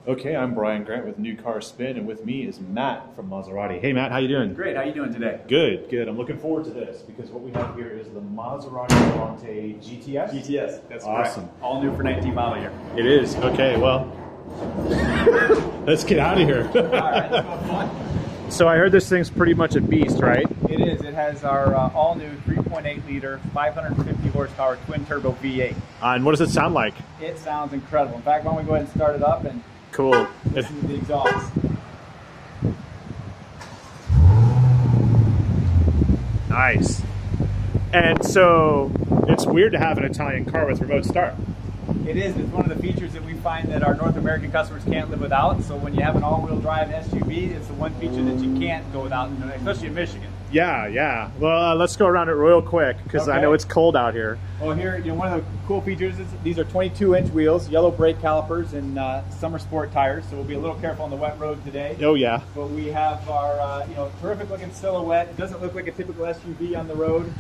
Okay, I'm Brian Grant with New Car Spin, and with me is Matt from Maserati. Hey Matt, how you doing? Great, how you doing today? Good, good. I'm looking forward to this because what we have here is the Maserati Levante GTS. GTS, that's awesome. Correct. All new for 19 model year. It is. Okay, well, let's get out of here. All right, let's go have fun. So I heard this thing's pretty much a beast, right? It is. It has our all new 3.8 liter, 550 horsepower twin turbo V8. And what does it sound like? It sounds incredible. In fact, why don't we go ahead and start it up and cool. Listen to the exhaust. Nice. And so it's weird to have an Italian car with remote start. It is. It's one of the features that we find that our North American customers can't live without. So when you have an all-wheel drive SUV, it's the one feature that you can't go without, especially in Michigan. Yeah, yeah. Well, let's go around it real quick because I know it's cold out here. Well, here, one of the cool features is these are 22-inch wheels, yellow brake calipers, and summer sport tires. So we'll be a little careful on the wet road today. Oh yeah. But we have our, terrific-looking silhouette. It doesn't look like a typical SUV on the road.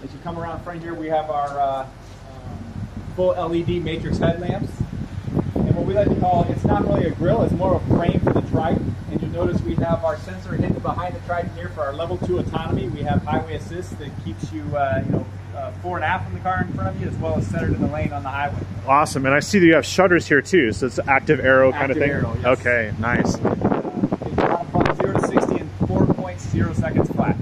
As you come around front here, we have our full LED matrix headlamps. And what we like to call, it's not really a grille, it's more of a frame for the Triton. And you'll notice we have our sensor hidden behind the Triton here for our level 2 autonomy. We have highway assist that keeps you, forward and aft from the car in front of you, as well as centered in the lane on the highway. Awesome, and I see that you have shutters here too, so it's active arrow kind of thing? Arrow, yes. Okay, nice. It's from 0 to 60 in 4.0 seconds flat.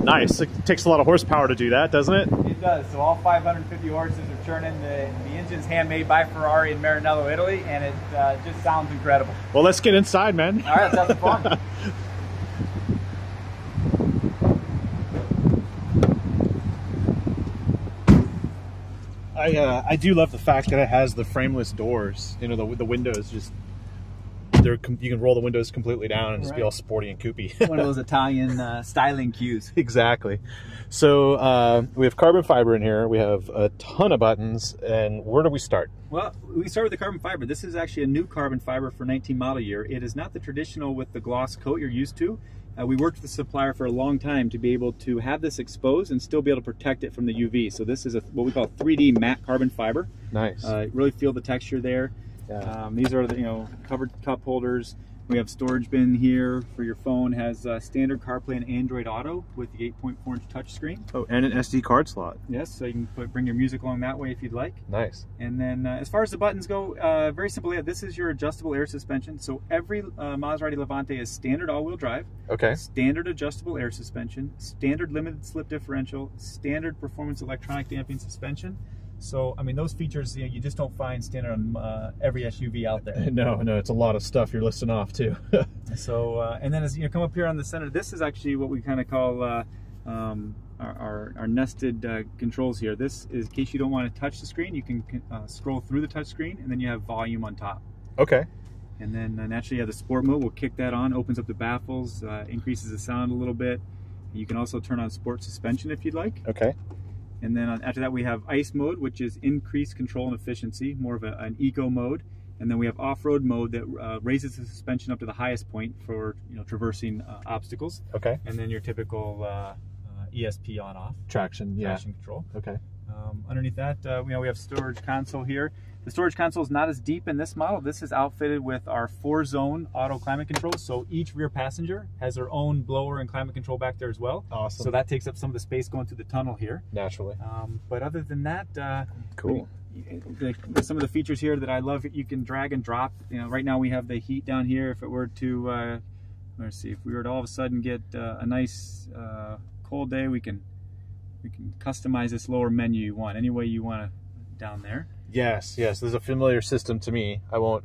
Nice, it takes a lot of horsepower to do that, doesn't it? It does, so all 550 horses are churning. The engine's handmade by Ferrari in Maranello, Italy, and it just sounds incredible. Well, let's get inside, man. All right, let's have some fun. I do love the fact that it has the frameless doors. You know, the windows just, you can roll the windows completely down and just be all sporty and coopy. One of those Italian styling cues. Exactly. So we have carbon fiber in here. We have a ton of buttons. And where do we start? Well, we start with the carbon fiber. This is actually a new carbon fiber for 19 model year. It is not the traditional with the gloss coat you're used to. We worked with the supplier for a long time to be able to have this exposed and still be able to protect it from the UV. So this is what we call 3D matte carbon fiber. Nice. Really feel the texture there. Yeah. These are the covered cup holders. We have storage bin here for your phone. Has standard CarPlay and Android Auto with the 8.4-inch touchscreen. Oh, and an SD card slot. Yes, so you can bring your music along that way if you'd like. Nice. And then as far as the buttons go, very simply, this is your adjustable air suspension. So every Maserati Levante is standard all-wheel drive. Okay. Standard adjustable air suspension, standard limited slip differential, standard performance electronic damping suspension. So, I mean, those features you just don't find standard on every SUV out there. No, it's a lot of stuff you're listing off too. So, and then as you come up here on the center, this is actually what we kind of call our nested controls here. This is in case you don't want to touch the screen, you can scroll through the touch screen, and then you have volume on top. Okay. And then naturally you have the sport mode. We'll kick that on, opens up the baffles, increases the sound a little bit. You can also turn on sport suspension if you'd like. Okay. And then after that we have ICE mode, which is increased control and efficiency, more of an eco mode. And then we have off-road mode that raises the suspension up to the highest point for traversing obstacles. Okay. And then your typical ESP on-off. Traction control. Okay. Underneath that, we have storage console here. The storage console is not as deep in this model. This is outfitted with our 4-zone auto climate control. So each rear passenger has their own blower and climate control back there as well. Awesome. So that takes up some of the space going through the tunnel here. Naturally. But other than that, cool. Some of the features here that I love, you can drag and drop. Right now we have the heat down here. If it were to, let's see, if we were to all of a sudden get a nice cold day, we can customize this lower menu you want, any way you want it down there. Yes, this is a familiar system to me. I won't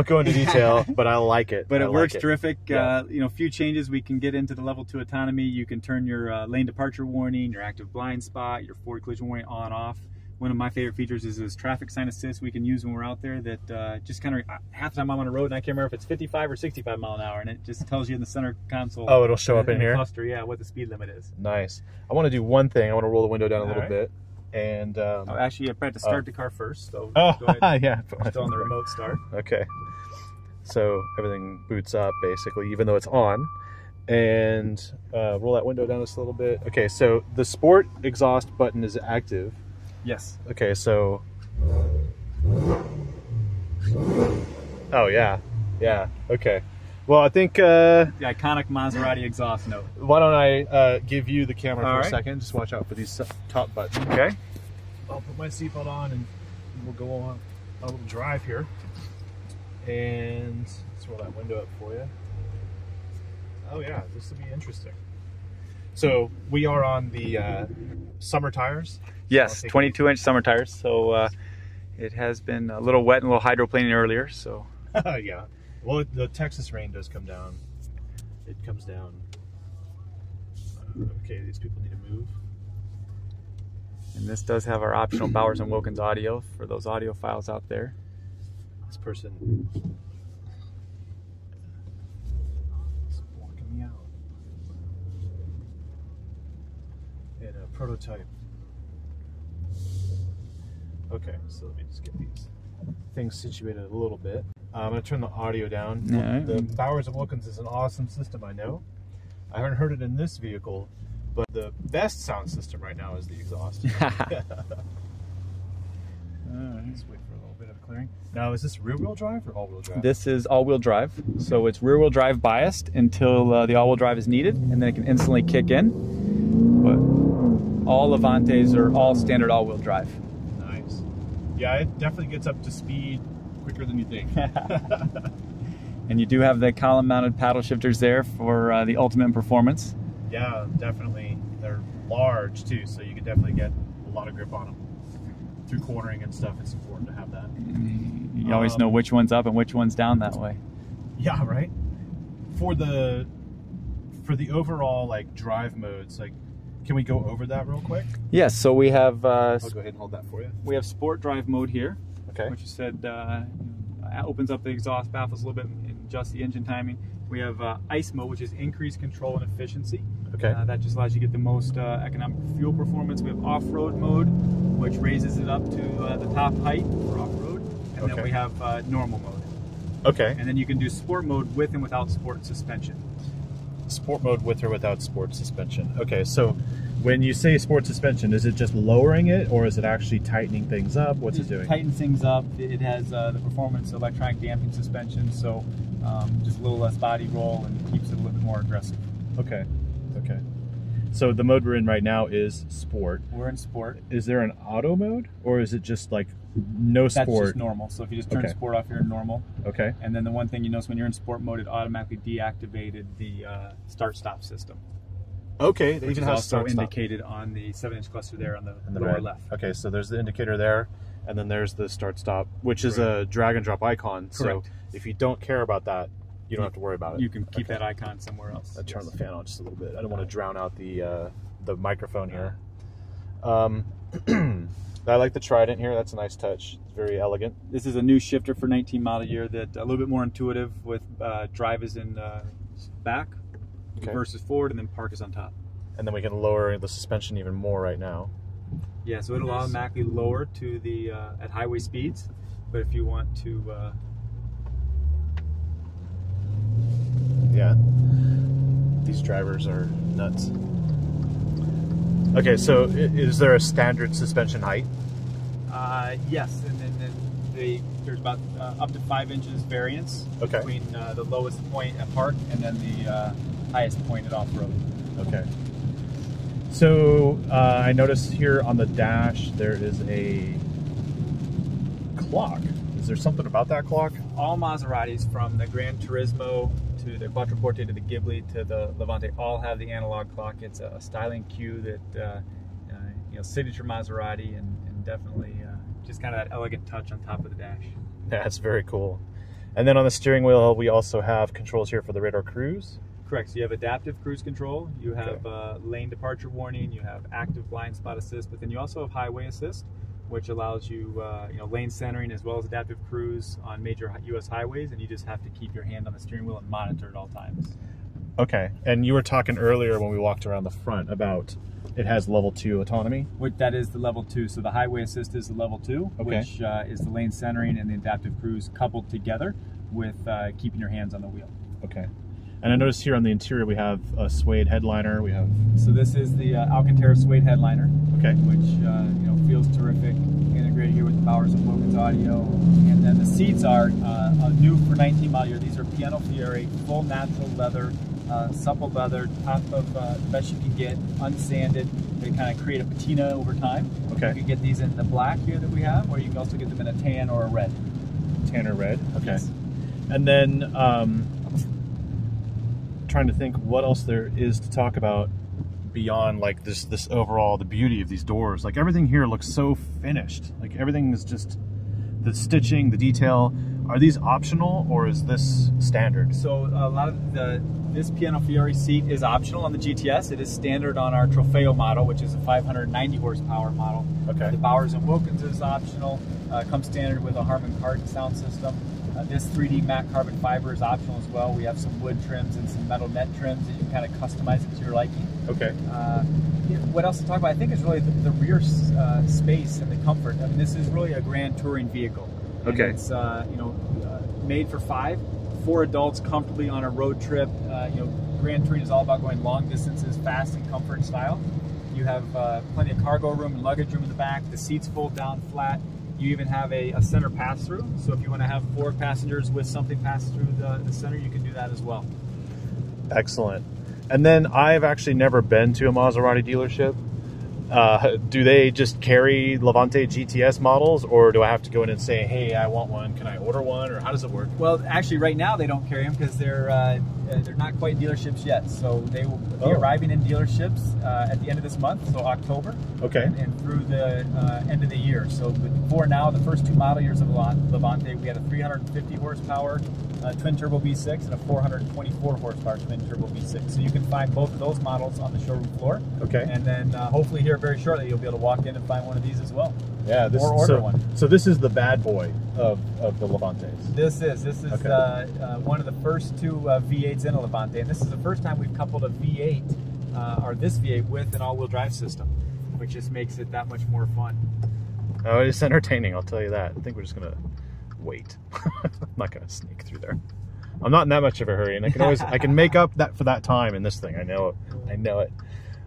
go into detail, but I like it. But it works terrific. Yeah. Few changes. We can get into the level 2 autonomy. You can turn your lane departure warning, your active blind spot, your forward collision warning on off. One of my favorite features is this traffic sign assist we can use when we're out there that just kind of, half the time I'm on a road and I can't remember if it's 55 or 65 mile an hour, and it just tells you in the center console. Oh, it'll show up in here? Cluster, yeah, what the speed limit is. Nice. I want to do one thing. I want to roll the window down a little bit. And actually, I have to start the car first. So go ahead. Yeah. Still on the remote start. Okay. So everything boots up basically, even though it's on. And roll that window down just a little bit. Okay, so the sport exhaust button is active. Yes. Okay, so. Oh yeah. Yeah. Okay. Well, I think The iconic Maserati exhaust note. why don't I give you the camera for All a right. second? Just watch out for these top buttons. Okay. I'll put my seatbelt on and we'll go on a little drive here. And let's roll that window up for you. Oh yeah, this will be interesting. So we are on the summer tires. Yes, 22-inch summer tires. So it has been a little wet and a little hydroplaning earlier. So yeah. Well, the Texas rain does come down. It comes down. Okay, these people need to move. and this does have our optional Bowers & Wilkins audio for those audio files out there. This person is blocking me out. And a prototype. Okay, so let me just get these things situated a little bit. I'm going to turn the audio down. Yeah. The Bowers & Wilkins is an awesome system, I know. I haven't heard it in this vehicle, but the best sound system right now is the exhaust. Let's wait for a little bit of clearing. Now, is this rear-wheel drive or all-wheel drive? This is all-wheel drive, so it's rear-wheel drive biased until the all-wheel drive is needed, and then it can instantly kick in. But all Levantes are all standard all-wheel drive. Nice. Yeah, it definitely gets up to speed quicker than you think. And you do have the column-mounted paddle shifters there for the ultimate performance. Yeah, definitely. They're large too, so you can definitely get a lot of grip on them. Through cornering and stuff, it's important to have that. You always know which one's up and which one's down that way. Yeah, right. For the overall like drive modes, like, can we go over that real quick? Yes, so we have I'll go ahead and hold that for you. we have sport drive mode here, Okay. which you said opens up the exhaust baffles a little bit and adjusts the engine timing. We have ice mode, which is increased control and efficiency. Okay. That just allows you to get the most economic fuel performance. We have off-road mode, which raises it up to the top height for off-road. And then we have normal mode. Okay. And then you can do sport mode with and without sport suspension. Sport mode with or without sport suspension. Okay, so when you say sport suspension, is it just lowering it or is it actually tightening things up? What's it doing? Tightens things up. It has the performance electronic damping suspension, so just a little less body roll and keeps it a little bit more aggressive. Okay. Okay. So the mode we're in right now is sport. We're in sport. Is there an auto mode or is it just like no sport? That's just normal. So if you just turn sport off, you're in normal. Okay. And then the one thing you notice when you're in sport mode, it automatically deactivated the start-stop system. Okay. It Which even is has also start stop indicated on the 7-inch cluster there on the in lower red. left. Okay, so there's the indicator there, and then there's the start stop, which is a drag and drop icon. Correct. So if you don't care about that, you don't have to worry about it. You can keep that icon somewhere else. I turn the fan on just a little bit. I don't want to drown out the microphone here. I like the Trident here. That's a nice touch. It's very elegant. This is a new shifter for 19 model year that a little bit more intuitive with drive is in back versus forward, and then park is on top. And then we can lower the suspension even more right now. Yeah, so it'll automatically lower to the at highway speeds, but if you want to yeah, these drivers are nuts. Okay, so is there a standard suspension height? yes, and then there's about up to 5 inches variance between the lowest point at park and then the highest point at off-road. Okay. So I noticed here on the dash there is a clock. Is there something about that clock? All Maseratis, from the Gran Turismo to the Quattroporte to the Ghibli to the Levante, all have the analog clock. It's a styling cue that signature Maserati, and definitely just kind of that elegant touch on top of the dash. Yeah, it's very cool. And then on the steering wheel, we also have controls here for the radar cruise. Correct. So you have adaptive cruise control, you have lane departure warning, you have active blind spot assist, but then you also have highway assist, which allows you, lane centering as well as adaptive cruise on major U.S. highways, and you just have to keep your hand on the steering wheel and monitor at all times. Okay. And you were talking earlier when we walked around the front about it has level 2 autonomy. That is the level 2. So the highway assist is the level 2, which is the lane centering and the adaptive cruise coupled together with keeping your hands on the wheel. Okay. And I noticed here on the interior we have a suede headliner. We have So this is the Alcantara suede headliner. Okay. Which feels terrific. Integrated here with the Bowers & Wilkins audio, and then the seats are new for 2019 model year. These are Piano Fiori, full natural leather, supple leather, top of the best you can get, unsanded. They kind of create a patina over time. Okay. You can get these in the black here that we have, or you can also get them in a tan or a red. Tan or red. Okay. Yes. And then trying to think what else there is to talk about beyond like this overall, the beauty of these doors. Like everything here looks so finished. Like everything is just the stitching, the detail. Are these optional or is this standard? So a lot of this Piano Fiori seat is optional on the GTS. It is standard on our Trofeo model, which is a 590 horsepower model. Okay. The Bowers & Wilkins is optional. Comes standard with a Harman Kardon sound system. This 3D matte carbon fiber is optional as well. We have some wood trims and some metal net trims that you can kind of customize it to your liking. Okay. What else to talk about? I think is really the rear space and the comfort. I mean, this is really a grand touring vehicle. And Okay. it's made for 4 adults comfortably on a road trip. Grand touring is all about going long distances, fast and comfort and style. You have plenty of cargo room and luggage room in the back. The seats fold down flat. You even have a center pass-through. So if you want to have 4 passengers with something pass through the center, you can do that as well. Excellent. And then I've actually never been to a Maserati dealership. Do they just carry Levante GTS models, or do I have to go in and say, hey, I want one, can I order one, or how does it work? Well, actually right now they don't carry them because they're not quite dealerships yet. So they will be arriving in dealerships at the end of this month, so October. Okay. And through the end of the year. So for now, the first 2 model years of Levante, we had a 350 horsepower twin turbo V6 and a 424 horsepower twin turbo V6. So you can find both of those models on the showroom floor. Okay. And then hopefully here very shortly you'll be able to walk in and find one of these as well. Yeah, or order one. So this is the bad boy of the Levantes. This is Okay. one of the first 2 V8s in a Levante, and this is the first time we've coupled a V8 or this V8 with an all-wheel drive system, which just makes it that much more fun. Oh, it's entertaining, I'll tell you that. I think we're just gonna wait. I'm not gonna sneak through there. I'm not in that much of a hurry, and I can make up for that time in this thing. I know it.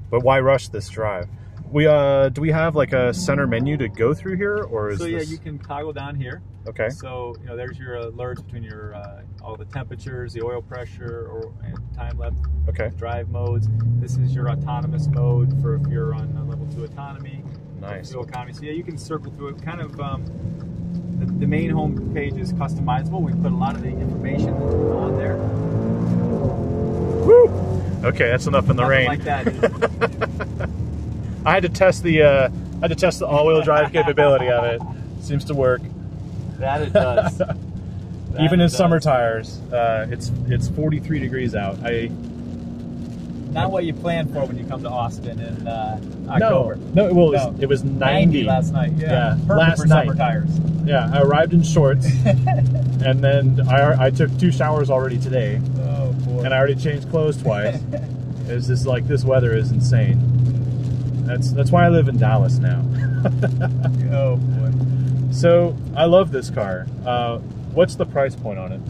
But why rush this drive? Do we have like a center menu to go through here, or is yeah, this... you can toggle down here. Okay. So there's your alerts between your all the temperatures, the oil pressure, and time left. Okay. Drive modes. This is your autonomous mode for if you're on level 2 autonomy. Nice. Fuel economy. So yeah, you can circle through it. Kind of the main home page is customizable. We put a lot of the information on there. Woo! Okay, that's enough in the Nothing rain. like that. I had to test the all-wheel drive capability of it. Seems to work. That it does. Even in summer tires, it's 43 degrees out. Not what you plan for when you come to Austin in October. It was 90 last night. Yeah, perfect last for night. summer tires. Yeah, I arrived in shorts, and then I took 2 showers already today, Oh boy. and I already changed clothes twice. It's just like this weather is insane. That's why I live in Dallas now. Oh boy. So I love this car. What's the price point on it?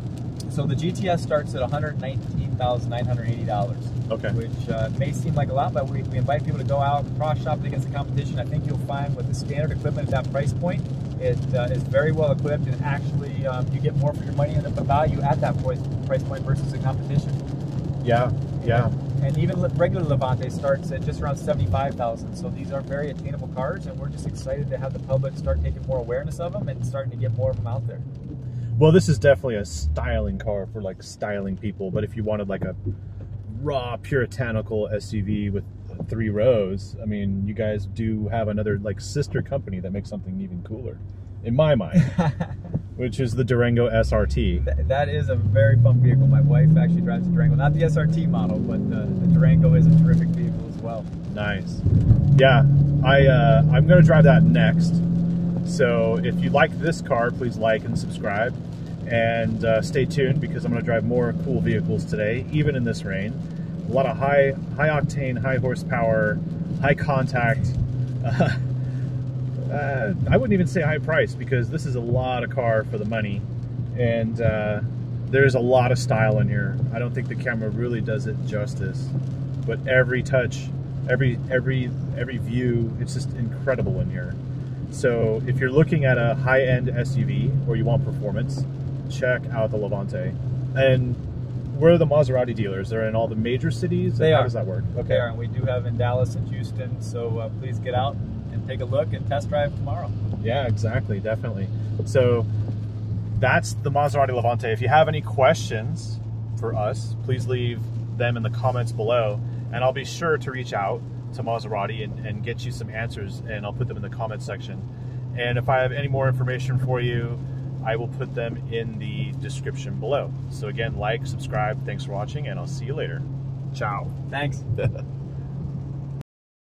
So the GTS starts at $119,980. Okay. Which may seem like a lot, but we invite people to go out and cross shop it against the competition. I think you'll find with the standard equipment at that price point, it is very well equipped, and actually you get more for your money and the value at that price point versus the competition. Yeah. And even regular Levante starts at just around $75,000. So these are very attainable cars, and we're just excited to have the public start taking more awareness of them and starting to get more of them out there. Well, this is definitely a styling car for like styling people, but if you wanted like a raw puritanical SUV with 3 rows, I mean, you guys do have another like sister company that makes something even cooler, in my mind, which is the Durango SRT. That is a very fun vehicle. My wife actually drives the Durango, not the SRT model, but the Durango is a terrific vehicle as well. Nice. Yeah, I'm going to drive that next. So if you like this car, please like and subscribe, and stay tuned because I'm going to drive more cool vehicles today, even in this rain. A lot of high octane, high horsepower, high contact. I wouldn't even say high price because this is a lot of car for the money, and there's a lot of style in here. I don't think the camera really does it justice, but every touch, every view, it's just incredible in here. So if you're looking at a high-end SUV or you want performance, check out the Levante. And where are the Maserati dealers? They're in all the major cities? They How are. does that work? Okay. They are, and we do have in Dallas and Houston, so please get out and take a look and test drive tomorrow. Yeah, exactly, definitely. So that's the Maserati Levante. If you have any questions for us, please leave them in the comments below, and I'll be sure to reach out to Maserati and get you some answers, and I'll put them in the comment section. And if I have any more information for you, I will put them in the description below. So again, like, subscribe, thanks for watching, and I'll see you later. Ciao. Thanks.